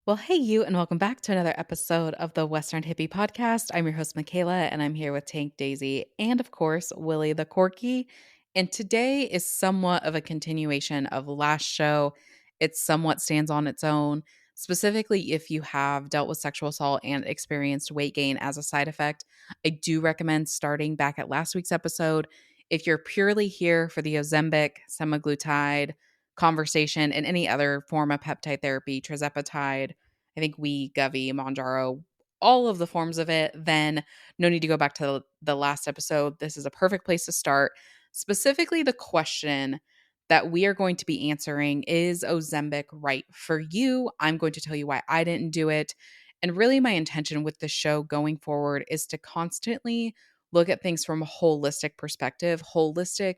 Well, hey, you, and welcome back to another episode of the Western Hippie Podcast. I'm your host, Michaela, and I'm here with Tank Daisy and, of course, Willie the Corky. And today is somewhat of a continuation of last show. It somewhat stands on its own, specifically if you have dealt with sexual assault and experienced weight gain as a side effect. I do recommend starting back at last week's episode. If you're purely here for the Ozempic, semaglutide, conversation, and any other form of peptide therapy, trizepatide, I think Govy, Monjaro, all of the forms of it, then no need to go back to the last episode. This is a perfect place to start. Specifically, the question that we are going to be answering is Ozempic right for you? I'm going to tell you why I didn't do it. And really, my intention with the show going forward is to constantly look at things from a holistic perspective. Holistic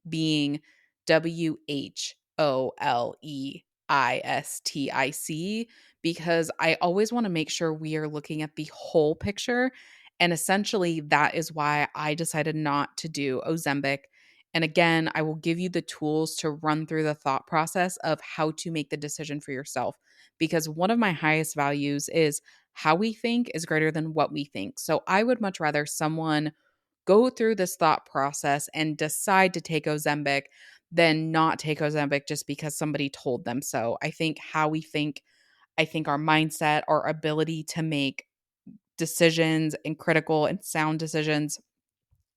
being WHOLEISTIC, because I always want to make sure we are looking at the whole picture. And essentially, that is why I decided not to do Ozempic. And again, I will give you the tools to run through the thought process of how to make the decision for yourself. Because one of my highest values is how we think is greater than what we think. So I would much rather someone go through this thought process and decide to take Ozempic than not take Ozempic just because somebody told them so. I think how we think, I think our mindset, our ability to make decisions and critical and sound decisions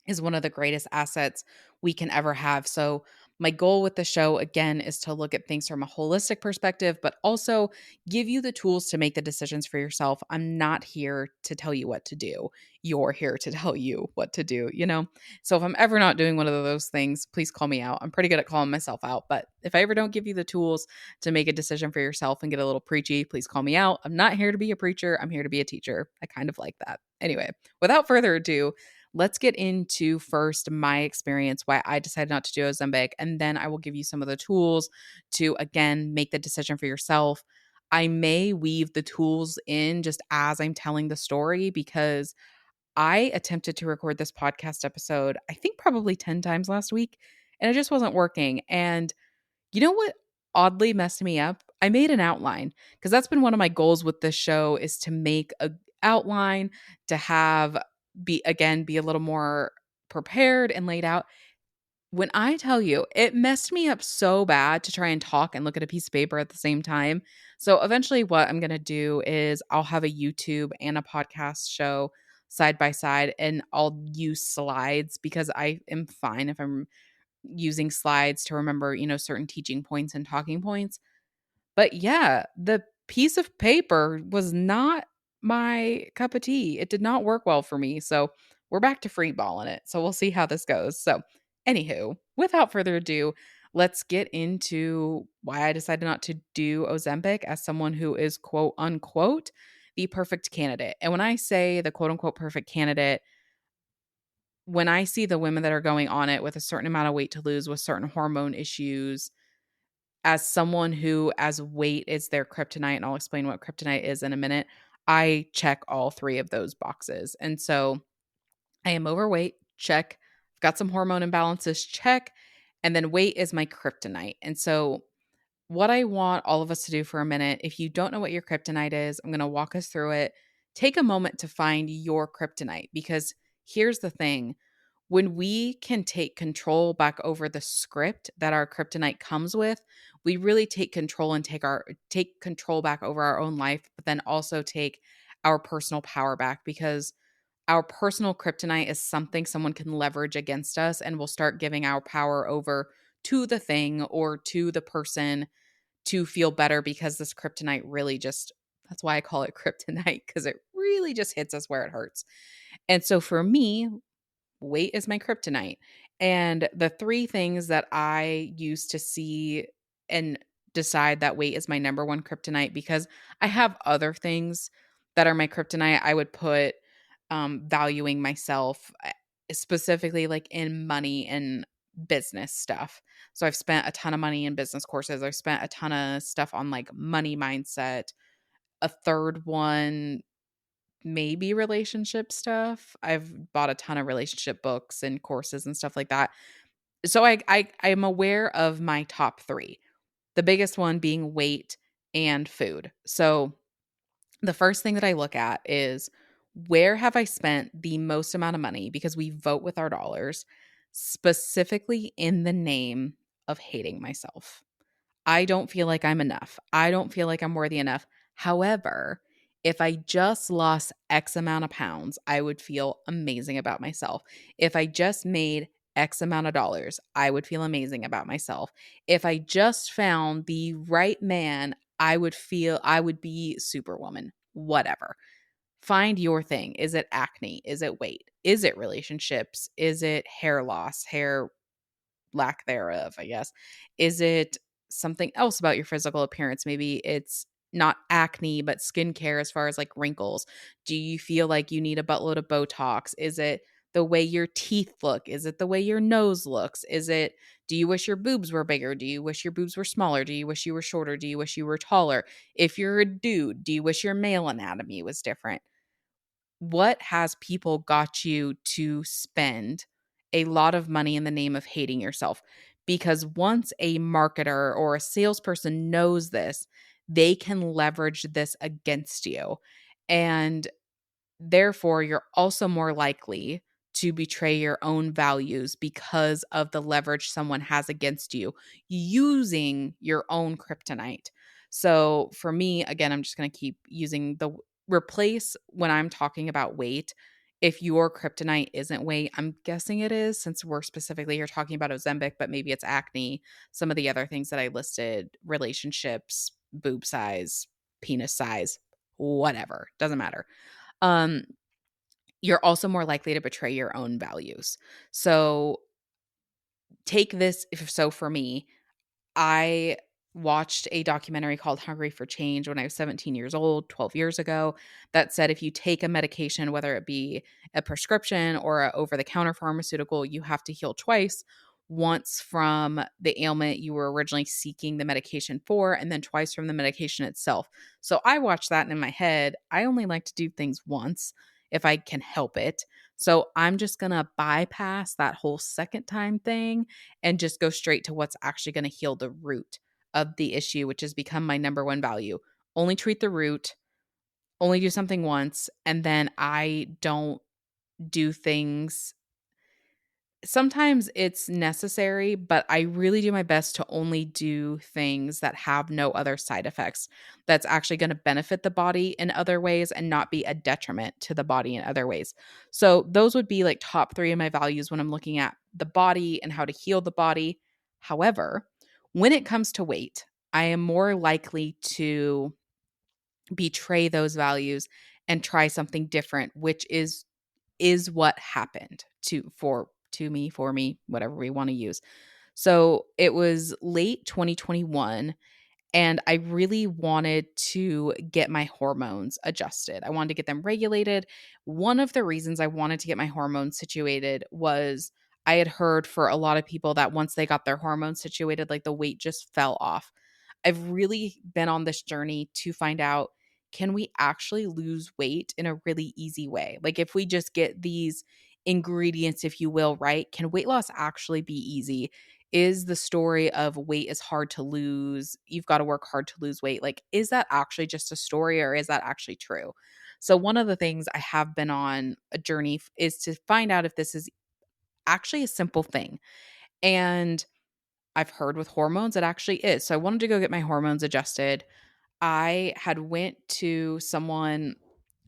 is one of the greatest assets we can ever have. So, my goal with the show, again, is to look at things from a holistic perspective, but also give you the tools to make the decisions for yourself. I'm not here to tell you what to do. You're here to tell you what to do, you know? So, if I'm ever not doing one of those things, please call me out. I'm pretty good at calling myself out, but if I ever don't give you the tools to make a decision for yourself and get a little preachy, please call me out. I'm not here to be a preacher. I'm here to be a teacher. I kind of like that. Anyway, without further ado, let's get into first my experience, why I decided not to do Ozempic, and then I will give you some of the tools to, again, make the decision for yourself. I may weave the tools in just as I'm telling the story because I attempted to record this podcast episode, I think probably 10 times last week, and it just wasn't working. And you know what oddly messed me up? I made an outline because that's been one of my goals with this show is to make a outline to have be a little more prepared and laid out. When I tell you, it messed me up so bad to try and talk and look at a piece of paper at the same time. So eventually what I'm going to do is I'll have a YouTube and a podcast show side by side and I'll use slides because I am fine if I'm using slides to remember, certain teaching points and talking points. But yeah, the piece of paper was not my cup of tea. It did not work well for me. So we're back to free balling it. So we'll see how this goes. So, anywho, without further ado, let's get into why I decided not to do Ozempic as someone who is quote unquote the perfect candidate. And when I say the quote unquote perfect candidate, when I see the women that are going on it with a certain amount of weight to lose, with certain hormone issues, as someone who, as weight is their kryptonite, and I'll explain what kryptonite is in a minute, I check all three of those boxes. And so I am overweight, check. I've got some hormone imbalances, check. And then weight is my kryptonite. And so, what I want all of us to do for a minute, if you don't know what your kryptonite is, I'm going to walk us through it. Take a moment to find your kryptonite because here's the thing: when we can take control back over the script that our kryptonite comes with, we really take control and take control back over our own life, but then also take our personal power back because our personal kryptonite is something someone can leverage against us and we'll start giving our power over to the thing or to the person to feel better because this kryptonite really just, that's why I call it kryptonite, because it really just hits us where it hurts. And so for me, weight is my kryptonite. And the three things that I use to see and decide that weight is my number one kryptonite, because I have other things that are my kryptonite, I would put valuing myself, specifically like in money and business stuff. So I've spent a ton of money in business courses. I've spent a ton of stuff on like money mindset. A third one, maybe relationship stuff. I've bought a ton of relationship books and courses and stuff like that. So I am aware of my top three. The biggest one being weight, and food. So the first thing that I look at is, where have I spent the most amount of money? Because we vote with our dollars, specifically in the name of hating myself. I don't feel like I'm enough. I don't feel like I'm worthy enough. However, if I just lost X amount of pounds, I would feel amazing about myself. If I just made X amount of dollars, I would feel amazing about myself. If I just found the right man, I would be superwoman, whatever. Find your thing. Is it acne? Is it weight? Is it relationships? Is it hair loss, hair lack thereof, I guess? Is it something else about your physical appearance? Maybe it's not acne, but skincare as far as like wrinkles. Do you feel like you need a buttload of Botox? Is it the way your teeth look? Is it the way your nose looks? Do you wish your boobs were bigger? Do you wish your boobs were smaller? Do you wish you were shorter? Do you wish you were taller? If you're a dude, do you wish your male anatomy was different? What has people got you to spend a lot of money in the name of hating yourself? Because once a marketer or a salesperson knows this, they can leverage this against you. And therefore, you're also more likely to betray your own values because of the leverage someone has against you using your own kryptonite. So, for me, again, I'm just going to keep using the replace when I'm talking about weight. If your kryptonite isn't weight, I'm guessing it is, since we're specifically here talking about Ozempic, but maybe it's acne, some of the other things that I listed, relationships, boob size, penis size, whatever, doesn't matter. Um, you're also more likely to betray your own values. So take this. So for me, I watched a documentary called Hungry for Change when I was 17 years old, 12 years ago, that said if you take a medication, whether it be a prescription or a over-the-counter pharmaceutical, you have to heal twice. Once from the ailment you were originally seeking the medication for, and then twice from the medication itself. So I watched that, and in my head, I only like to do things once if I can help it. So I'm just going to bypass that whole second time thing and just go straight to what's actually going to heal the root of the issue, which has become my number one value. Only treat the root, only do something once, and then I don't do things. Sometimes it's necessary, but I really do my best to only do things that have no other side effects, that's actually going to benefit the body in other ways and not be a detriment to the body in other ways. So, those would be like top three of my values when I'm looking at the body and how to heal the body. However, when it comes to weight, I am more likely to betray those values and try something different, which is what happened to me, for me, whatever we want to use. So it was late 2021, and I really wanted to get my hormones adjusted. I wanted to get them regulated. One of the reasons I wanted to get my hormones situated was I had heard for a lot of people that once they got their hormones situated, like the weight just fell off. I've really been on this journey to find out, can we actually lose weight in a really easy way? Like if we just get these ingredients, if you will, right? Can weight loss actually be easy? Is the story of weight is hard to lose, you've got to work hard to lose weight, like, is that actually just a story or is that actually true? So one of the things I have been on a journey is to find out if this is actually a simple thing. And I've heard with hormones it actually is. So I wanted to go get my hormones adjusted. I had went to someone,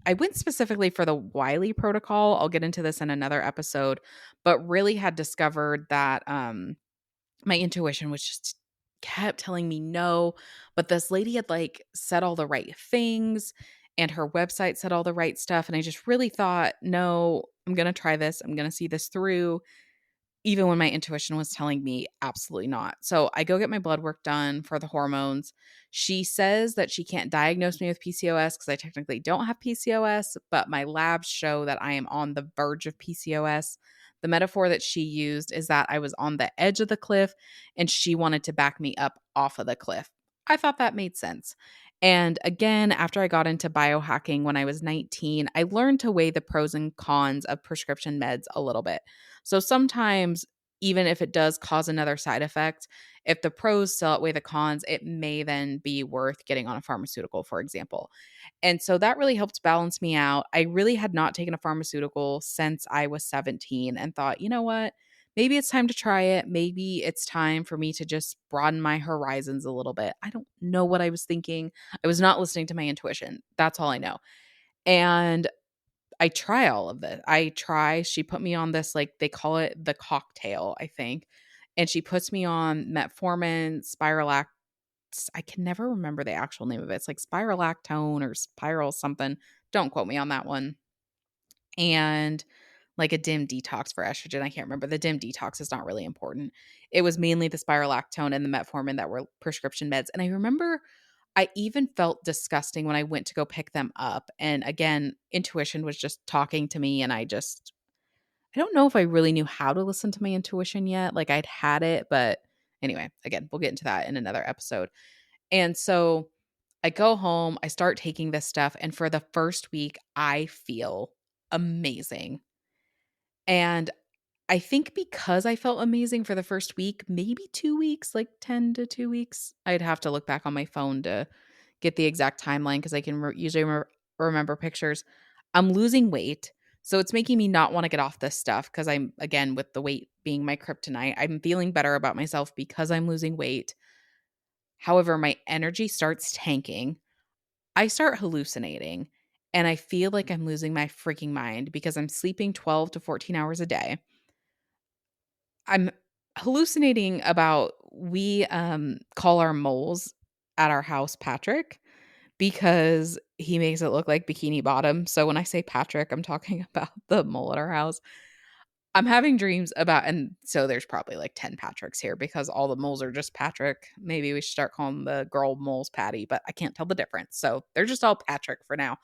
I went specifically for the Wiley protocol. I'll get into this in another episode, but really had discovered that my intuition was just kept telling me no, but this lady had like said all the right things and her website said all the right stuff, and I just really thought, no, I'm going to try this. I'm going to see this through, even when my intuition was telling me absolutely not. So I go get my blood work done for the hormones. She says that she can't diagnose me with PCOS because I technically don't have PCOS, but my labs show that I am on the verge of PCOS. The metaphor that she used is that I was on the edge of the cliff and she wanted to back me up off of the cliff. I thought that made sense. And again, after I got into biohacking when I was 19, I learned to weigh the pros and cons of prescription meds a little bit. So sometimes, even if it does cause another side effect, if the pros still outweigh the cons, it may then be worth getting on a pharmaceutical, for example. And so that really helped balance me out. I really had not taken a pharmaceutical since I was 17 and thought, you know what? Maybe it's time to try it. Maybe it's time for me to just broaden my horizons a little bit. I don't know what I was thinking. I was not listening to my intuition. That's all I know. And I try all of this. She put me on this, like they call it the cocktail, I think. And she puts me on metformin, spiralac. I can never remember the actual name of it. It's like spiralactone or spiral something. Don't quote me on that one. And like a dim detox for estrogen. I can't remember. The dim detox is not really important. It was mainly the spiralactone and the metformin that were prescription meds. And I remember I even felt disgusting when I went to go pick them up. And again, intuition was just talking to me. And I don't know if I really knew how to listen to my intuition yet. Like I'd had it, but anyway, again, we'll get into that in another episode. And so I go home, I start taking this stuff. And for the first week, I feel amazing. And I think because I felt amazing for the first week, maybe 2 weeks, like 10 to 2 weeks. I'd have to look back on my phone to get the exact timeline because I can usually remember pictures. I'm losing weight. So it's making me not want to get off this stuff because I'm, again, with the weight being my kryptonite, I'm feeling better about myself because I'm losing weight. However, my energy starts tanking. I start hallucinating and I feel like I'm losing my freaking mind because I'm sleeping 12 to 14 hours a day. I'm hallucinating about we call our moles at our house Patrick because he makes it look like Bikini Bottom. So when I say Patrick, I'm talking about the mole at our house. I'm having dreams about, and so there's probably like 10 Patricks here because all the moles are just Patrick. Maybe we should start calling the girl moles Patty, but I can't tell the difference. So they're just all Patrick for now.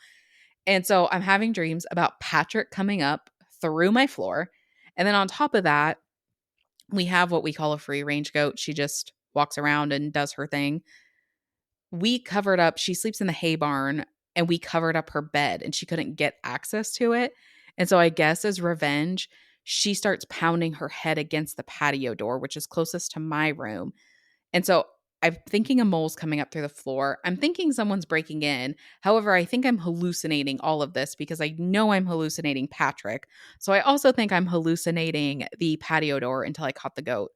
And so I'm having dreams about Patrick coming up through my floor. And then on top of that, we have what we call a free range goat. She just walks around and does her thing. We covered up, she sleeps in the hay barn, and we covered up her bed and she couldn't get access to it. And so I guess as revenge, she starts pounding her head against the patio door, which is closest to my room. And so I'm thinking a mole's coming up through the floor. I'm thinking someone's breaking in. However, I think I'm hallucinating all of this because I know I'm hallucinating Patrick. So I also think I'm hallucinating the patio door until I caught the goat.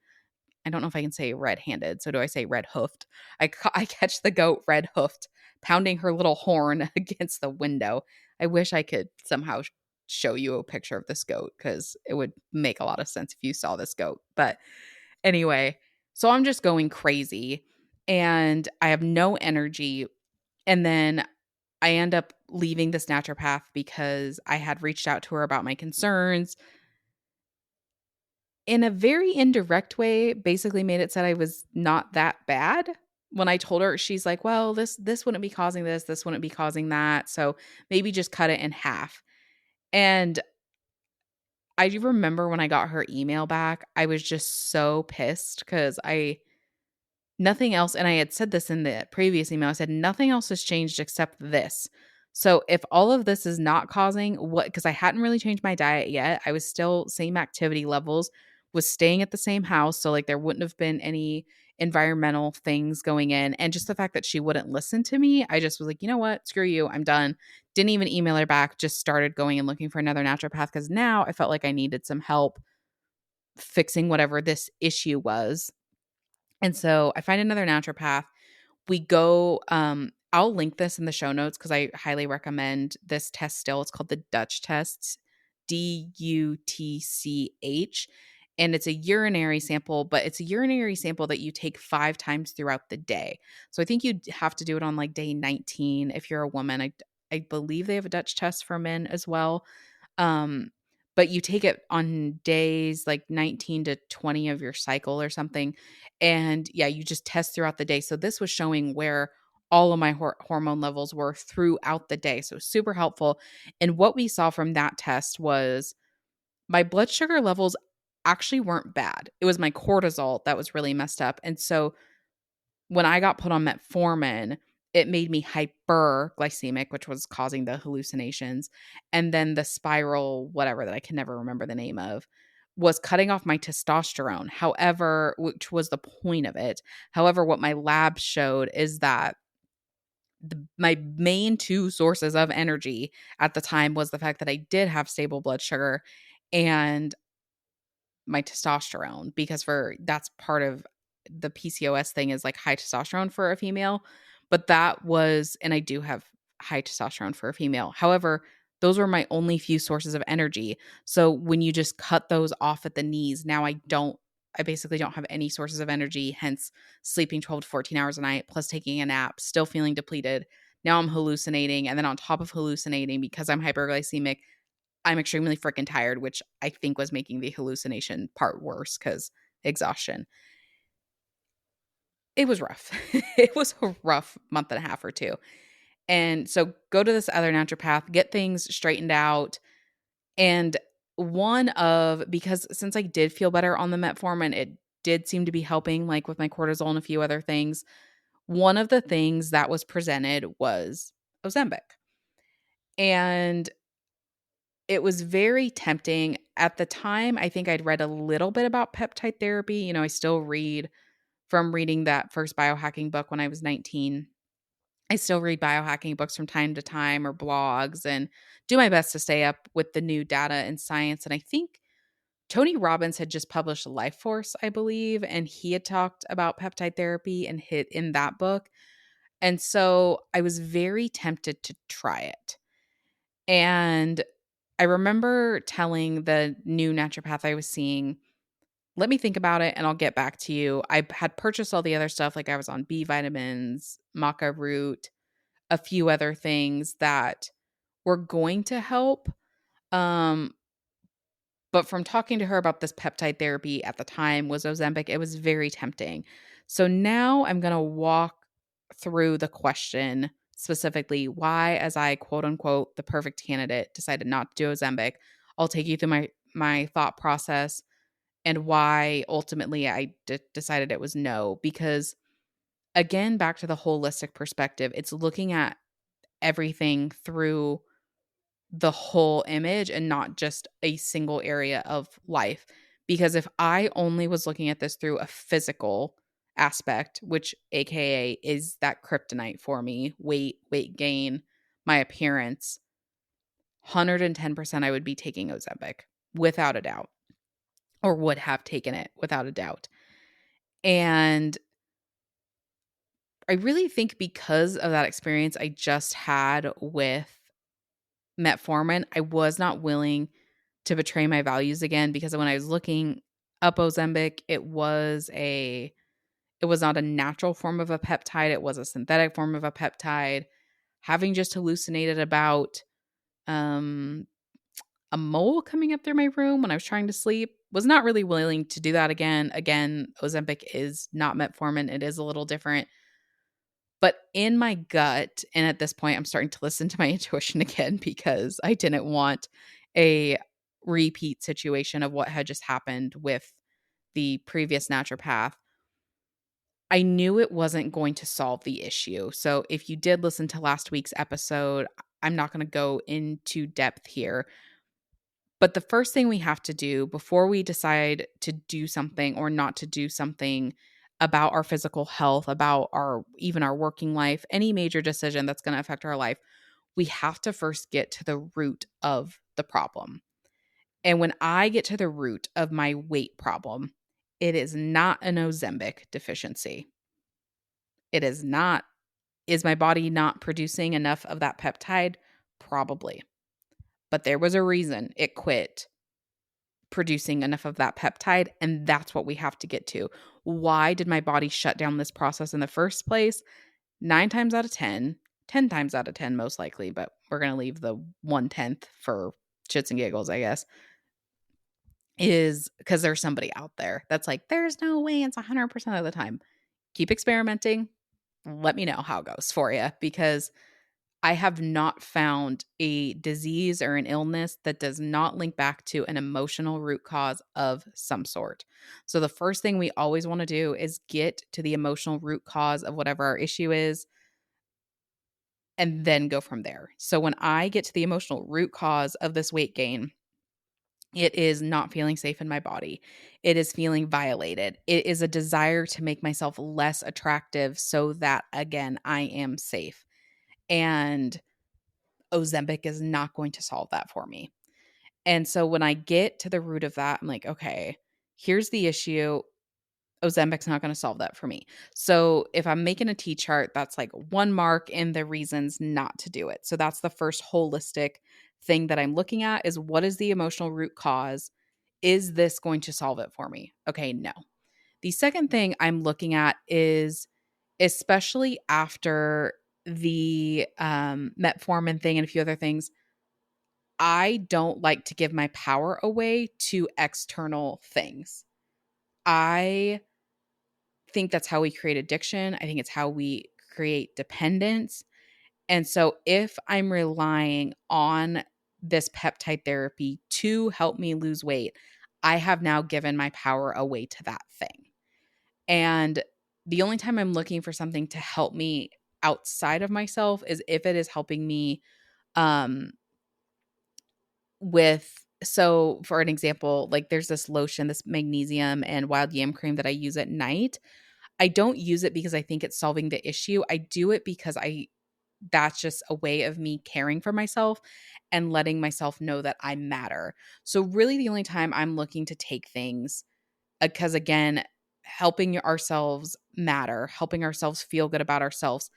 I don't know if I can say red-handed. So do I say red-hoofed? I catch the goat red-hoofed, pounding her little horn against the window. I wish I could somehow show you a picture of this goat because it would make a lot of sense if you saw this goat. But anyway, so I'm just going crazy and I have no energy. And then I end up leaving this naturopath because I had reached out to her about my concerns in a very indirect way, basically made it said I was not that bad. When I told her, she's like, "Well, this wouldn't be causing this wouldn't be causing that. So maybe just cut it in half." And I do remember when I got her email back, I was just so pissed cuz I nothing else, and I had said this in the previous email, I said, "Nothing else has changed except this." So if all of this is not causing what, because I hadn't really changed my diet yet, I was still same activity levels, was staying at the same house, so, like, there wouldn't have been any environmental things going in, and just the fact that she wouldn't listen to me, I just was like, "You know what? Screw you, I'm done." Didn't even email her back, just started going and looking for another naturopath because now I felt like I needed some help fixing whatever this issue was. And so I find another naturopath. We go, I'll link this in the show notes because I highly recommend this test still. It's called the Dutch tests, DUTCH. And it's a urinary sample, but it's a urinary sample that you take 5 times throughout the day. So I think you'd have to do it on like day 19 if you're a woman. I believe they have a Dutch test for men as well. Um, but you take it on days like 19 to 20 of your cycle or something. And yeah, you just test throughout the day. So this was showing where all of my hormone levels were throughout the day. So super helpful. And what we saw from that test was my blood sugar levels actually weren't bad. It was my cortisol that was really messed up. And so when I got put on metformin, it made me hyperglycemic, which was causing the hallucinations. And then the spiral, whatever that I can never remember the name of, was cutting off my testosterone. However, which was the point of it. However, what my lab showed is that my main two sources of energy at the time was the fact that I did have stable blood sugar and my testosterone, because for that's part of the PCOS thing is like high testosterone for a female. But that was, and I do have high testosterone for a female. However, those were my only few sources of energy. So when you just cut those off at the knees, now I basically don't have any sources of energy, hence sleeping 12 to 14 hours a night, plus taking a nap, still feeling depleted. Now I'm hallucinating. And then on top of hallucinating, because I'm hyperglycemic, I'm extremely freaking tired, which I think was making the hallucination part worse because exhaustion. It was rough. It was a rough month and a half or two. And so go to this other naturopath, get things straightened out. And because since I did feel better on the metformin, it did seem to be helping, like with my cortisol and a few other things. One of the things that was presented was Ozempic. And it was very tempting. At the time, I think I'd read a little bit about peptide therapy. I still read from reading that first biohacking book when I was 19. I still read biohacking books from time to time or blogs and do my best to stay up with the new data and science. And I think Tony Robbins had just published Life Force, I believe, and he had talked about peptide therapy and hit in that book. And so I was very tempted to try it. And I remember telling the new naturopath I was seeing, let me think about it and I'll get back to you. I had purchased all the other stuff, like I was on B vitamins, maca root, a few other things that were going to help. Um, but from talking to her about this peptide therapy at the time was Ozempic, it was very tempting. So now I'm going to walk through the question specifically why, as I quote unquote, the perfect candidate, decided not to do Ozempic. I'll take you through my thought process and why ultimately I decided it was no. Because again, back to the holistic perspective, it's looking at everything through the whole image and not just a single area of life. Because if I only was looking at this through a physical aspect, which AKA is that kryptonite for me, weight gain, my appearance, 110% I would be taking Ozempic without a doubt, or would have taken it without a doubt. And I really think because of that experience I just had with metformin, I was not willing to betray my values again, because when I was looking up Ozempic, it was not a natural form of a peptide, it was a synthetic form of a peptide. Having just hallucinated about um a mole coming up through my room when I was trying to sleep, was not really willing to do that again. Again, Ozempic is not metformin, it is a little different. But in my gut, and at this point, I'm starting to listen to my intuition again because I didn't want a repeat situation of what had just happened with the previous naturopath. I knew it wasn't going to solve the issue. So if you did listen to last week's episode, I'm not going to go into depth here. But the first thing we have to do before we decide to do something or not to do something about our physical health, about our working life, any major decision that's going to affect our life, we have to first get to the root of the problem. And when I get to the root of my weight problem, it is not an Ozempic deficiency. It is not. Is my body not producing enough of that peptide? Probably. But there was a reason it quit producing enough of that peptide, and that's what we have to get to. Why did my body shut down this process in the first place? 9 times out of 10, 10 times out of 10 most likely, but we're going to leave the 1/10 for shits and giggles, I guess, is because there's somebody out there that's like, there's no way it's 100% of the time. Keep experimenting. Let me know how it goes for you, because I have not found a disease or an illness that does not link back to an emotional root cause of some sort. So the first thing we always want to do is get to the emotional root cause of whatever our issue is and then go from there. So when I get to the emotional root cause of this weight gain, It is not feeling safe in my body. It is feeling violated. It is a desire to make myself less attractive so that, again, I am safe. And Ozempic is not going to solve that for me. And so when I get to the root of that, I'm like, okay, here's the issue. Ozempic's not going to solve that for me. So if I'm making a T chart, that's like one mark in the reasons not to do it. So that's the first holistic thing that I'm looking at is what is the emotional root cause? Is this going to solve it for me? Okay, no. The second thing I'm looking at is especially after the metformin thing and a few other things, I don't like to give my power away to external things. I think that's how we create addiction. I think it's how we create dependence. And so if I'm relying on this peptide therapy to help me lose weight, I have now given my power away to that thing. And the only time I'm looking for something to help me outside of myself is if it is helping me um with so for an example, like there's this lotion, this magnesium and wild yam cream that I use at night. I don't use it because I think it's solving the issue. I do it because I that's just a way of me caring for myself and letting myself know that I matter. So really the only time I'm looking to take things because again, helping ourselves matter, helping ourselves feel good about ourselves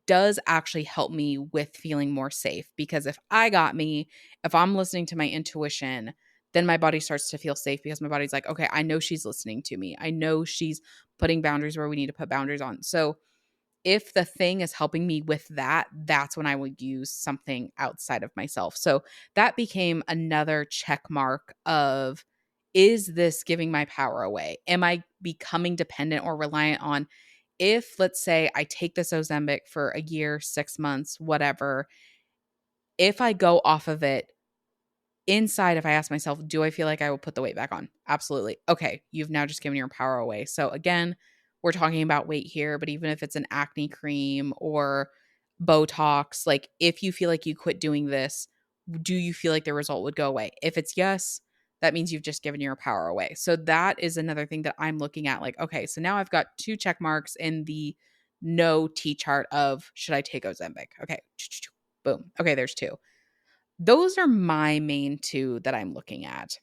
does actually help me with feeling more safe because if I'm listening to my intuition, then my body starts to feel safe because my body's like, okay, I know she's listening to me. I know she's putting boundaries where we need to put boundaries on. So if the thing is helping me with that, that's when I would use something outside of myself. So that became another check mark of is this giving my power away? Am I becoming dependent or reliant on if let's say I take this Ozempic for a year, 6 months, whatever, if I go off of it, inside, if I ask myself, do I feel like I will put the weight back on? Absolutely. Okay, you've now just given your power away. So again, we're talking about weight here, but even if it's an acne cream or Botox, like if you feel like you quit doing this, do you feel like the result would go away? If it's yes, that means you've just given your power away. So that is another thing that I'm looking at. Like, okay, so now I've got two check marks in the no T chart of should I take Ozempic? Okay, boom. Okay, there's two. Those are my main 2 that I'm looking at.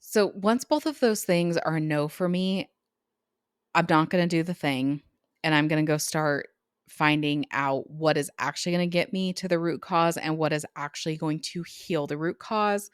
So once both of those things are a no for me, I'm not gonna do the thing, and I'm gonna go start finding out what is actually gonna get me to the root cause and what is actually going to heal the root cause.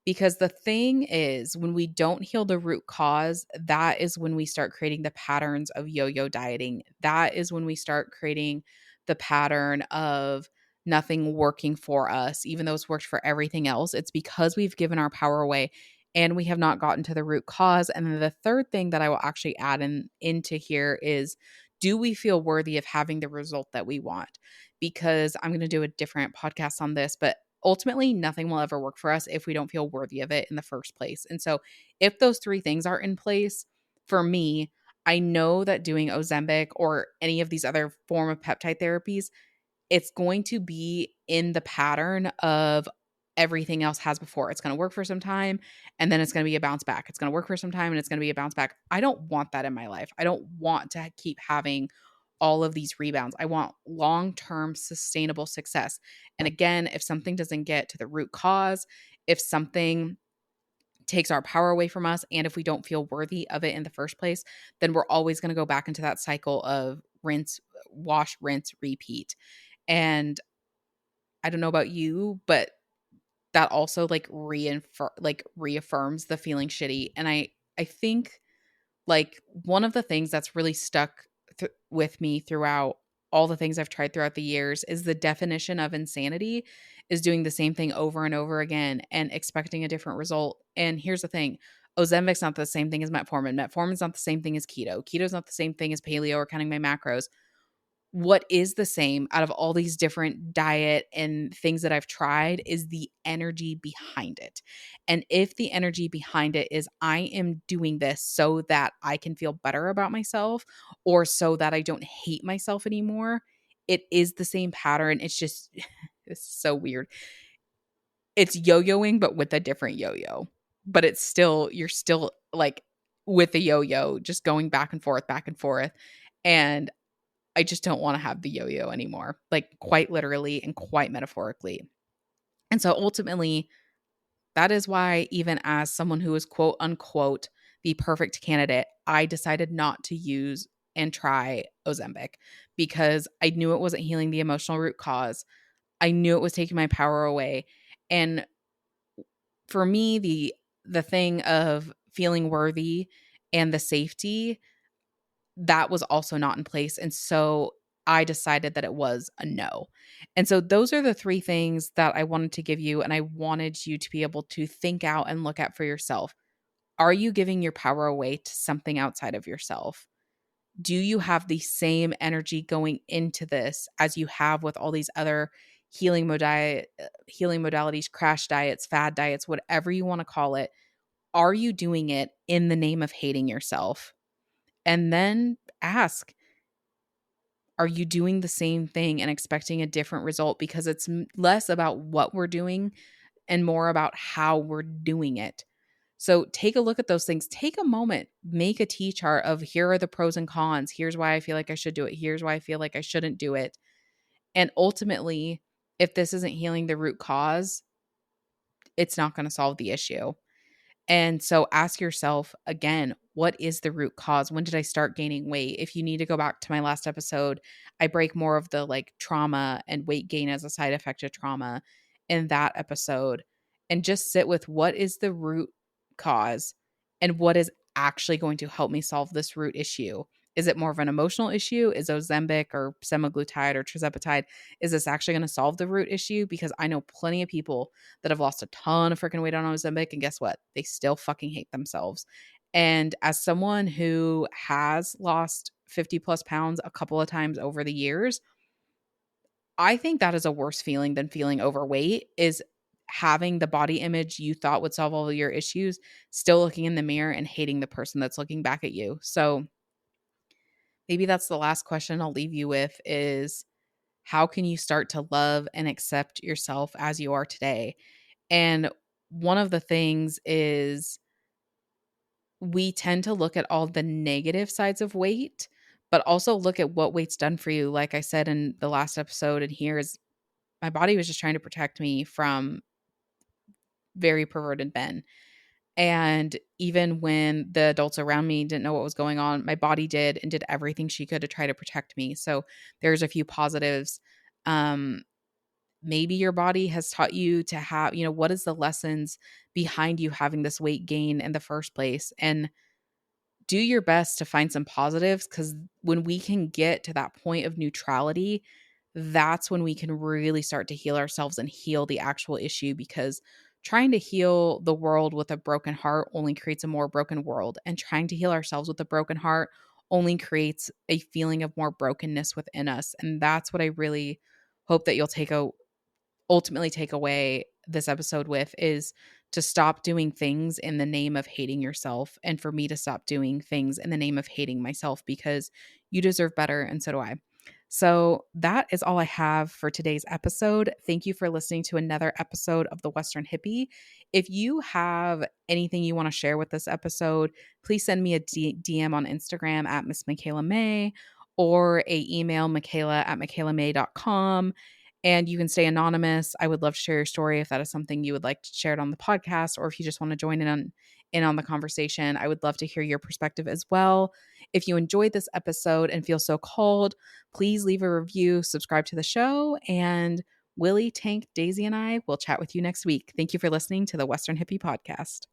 Because the thing is, when we don't heal the root cause, that is when we start creating the patterns of yo yo dieting. That is when we start creating the pattern of nothing working for us, even though it's worked for everything else. It's because we've given our power away and we have not gotten to the root cause. And then the third thing that I will actually add into here is do we feel worthy of having the result that we want? Because I'm going to do a different podcast on this, but ultimately nothing will ever work for us if we don't feel worthy of it in the first place. And so if those three things are in place for me, I know that doing Ozempic or any of these other form of peptide therapies, it's going to be in the pattern of everything else has before. It's going to work for some time and then it's going to be a bounce back. It's going to work for some time and it's going to be a bounce back. I don't want that in my life. I don't want to keep having all of these rebounds. I want long-term sustainable success. And again, if something doesn't get to the root cause, if something takes our power away from us, and if we don't feel worthy of it in the first place, then we're always going to go back into that cycle of rinse, wash, rinse, repeat. And I don't know about you, but that also reaffirms the feeling shitty. And I think like one of the things that's really stuck with me throughout all the things I've tried throughout the years is the definition of insanity is doing the same thing over and over again and expecting a different result. And here's the thing. Ozempic's not the same thing as metformin. Metformin's not the same thing as keto. Keto's not the same thing as paleo or counting my macros. What is the same out of all these different diet and things that I've tried is the energy behind it. And if the energy behind it is I am doing this so that I can feel better about myself or so that I don't hate myself anymore, it is the same pattern. It's just it's so weird. it's yo-yoing, but with a different yo-yo. But it's still, you're still like with the yo-yo, just going back and forth, back and forth. And I just don't want to have the yo-yo anymore, like quite literally and quite metaphorically. And so ultimately, that is why, even as someone who is quote unquote the perfect candidate, I decided not to use and try Ozempic because I knew it wasn't healing the emotional root cause. I knew it was taking my power away. And for me, the thing of feeling worthy and the safety, that was also not in place. And so I decided that it was a no. And so those are the three things that I wanted to give you. And I wanted you to be able to think out and look at for yourself. Are you giving your power away to something outside of yourself? Do you have the same energy going into this as you have with all these other healing modalities, crash diets, fad diets, whatever you want to call it? Are you doing it in the name of hating yourself? And then ask, are you doing the same thing and expecting a different result? Because it's less about what we're doing and more about how we're doing it. So take a look at those things. Take a moment, make a T chart of here are the pros and cons. Here's why I feel like I should do it. Here's why I feel like I shouldn't do it. And ultimately, if this isn't healing the root cause, it's not going to solve the issue. And so ask yourself again, what is the root cause? When did I start gaining weight? If you need to go back to my last episode, I break more of the like trauma and weight gain as a side effect of trauma in that episode, and just sit with what is the root cause and what is actually going to help me solve this root issue. Is it more of an emotional issue? Is Ozempic or semaglutide or tirzepatide, is this actually going to solve the root issue? Because I know plenty of people that have lost a ton of freaking weight on Ozempic, and guess what? They still fucking hate themselves. And as someone who has lost 50 plus pounds a couple of times over the years, I think that is a worse feeling than feeling overweight, is having the body image you thought would solve all of your issues, still looking in the mirror and hating the person that's looking back at you. So maybe that's the last question I'll leave you with is, how can you start to love and accept yourself as you are today? And one of the things is we tend to look at all the negative sides of weight, but also look at what weight's done for you. Like I said in the last episode, and here is, my body was just trying to protect me from very perverted men. And even when the adults around me didn't know what was going on, my body did and did everything she could to try to protect me. So there's a few positives. Um, Maybe your body has taught you to have, what is the lessons behind you having this weight gain in the first place? And do your best to find some positives, because when we can get to that point of neutrality, that's when we can really start to heal ourselves and heal the actual issue. Because trying to heal the world with a broken heart only creates a more broken world, and trying to heal ourselves with a broken heart only creates a feeling of more brokenness within us. And that's what I really hope that you'll ultimately take away this episode with, is to stop doing things in the name of hating yourself, and for me to stop doing things in the name of hating myself, because you deserve better and so do I. So that is all I have for today's episode. Thank you for listening to another episode of The Western Hippie. If you have anything you want to share with this episode, please send me a DM on Instagram at Miss Michaela May, or a email michaela@michaelamay.com. And you can stay anonymous. I would love to share your story if that is something you would like to share it on the podcast, or if you just want to join in on the conversation. I would love to hear your perspective as well. If you enjoyed this episode and feel so called, please leave a review, subscribe to the show, and Willie, Tank, Daisy, and I will chat with you next week. Thank you for listening to the Western Hippie Podcast.